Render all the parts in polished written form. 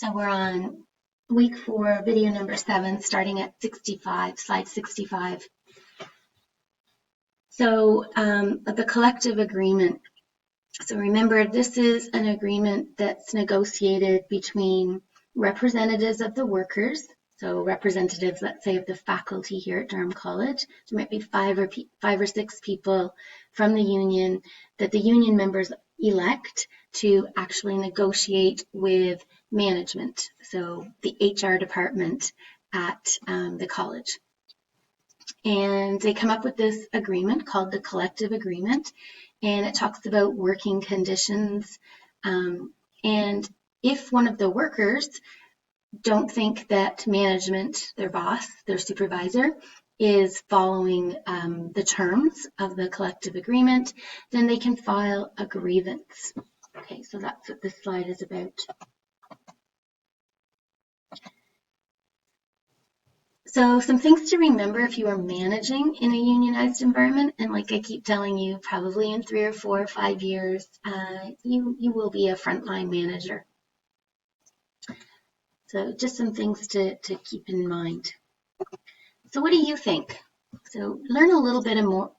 So we're on week 4, video number 7, starting at 65, slide 65. So the collective agreement. So remember, this is an agreement that's negotiated between representatives of the workers. So representatives, let's say, of the faculty here at Durham College. There might be five or six people from the union that the union members elect to actually negotiate with management, so the HR department at the college. And they come up with this agreement called the collective agreement, and it talks about working conditions. And if one of the workers don't think that management, their boss, their supervisor, is following the terms of the collective agreement, then they can file a grievance. Okay, so that's what this slide is about. So some things to remember if you are managing in a unionized environment, and like I keep telling you, probably in 3 or 4 or 5 years, you will be a frontline manager. So just some things to keep in mind. So what do you think? So learn a little bit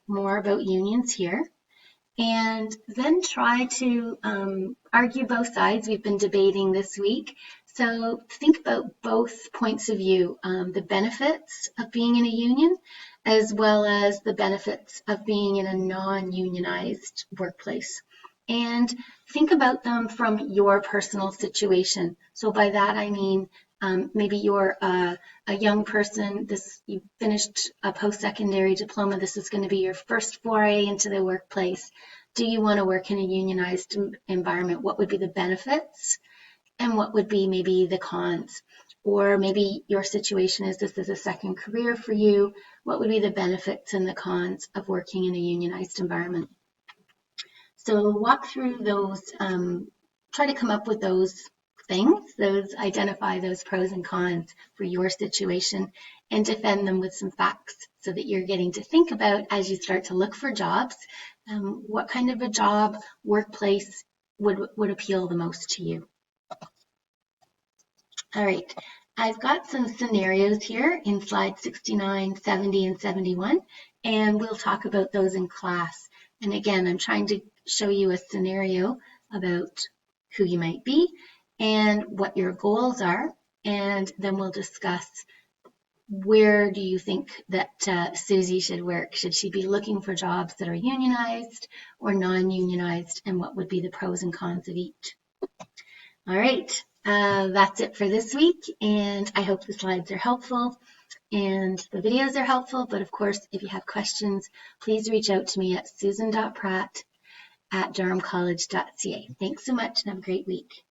more about unions here, and then try to argue both sides. We've been debating this week. So think about both points of view, the benefits of being in a union, as well as the benefits of being in a non-unionized workplace. And think about them from your personal situation. So by that I mean maybe you're a young person, you finished a post-secondary diploma, this is going to be your first foray into the workplace. Do you want to work in a unionized environment? What would be the benefits? And what would be maybe the cons? Or maybe your situation is this is a second career for you. What would be the benefits and the cons of working in a unionized environment? So walk through those, try to come up with those things, identify those pros and cons for your situation, and defend them with some facts so that you're getting to think about as you start to look for jobs, what kind of a job, workplace would appeal the most to you. All right, I've got some scenarios here in slides 69, 70, and 71, and we'll talk about those in class. And again, I'm trying to show you a scenario about who you might be and what your goals are, and then we'll discuss where do you think that Susie should work. Should she be looking for jobs that are unionized or non-unionized, and what would be the pros and cons of each? All right, that's it for this week, and I hope the slides are helpful and the videos are helpful, but of course, if you have questions, please reach out to me at susan.pratt@durhamcollege.ca. Thanks so much and have a great week.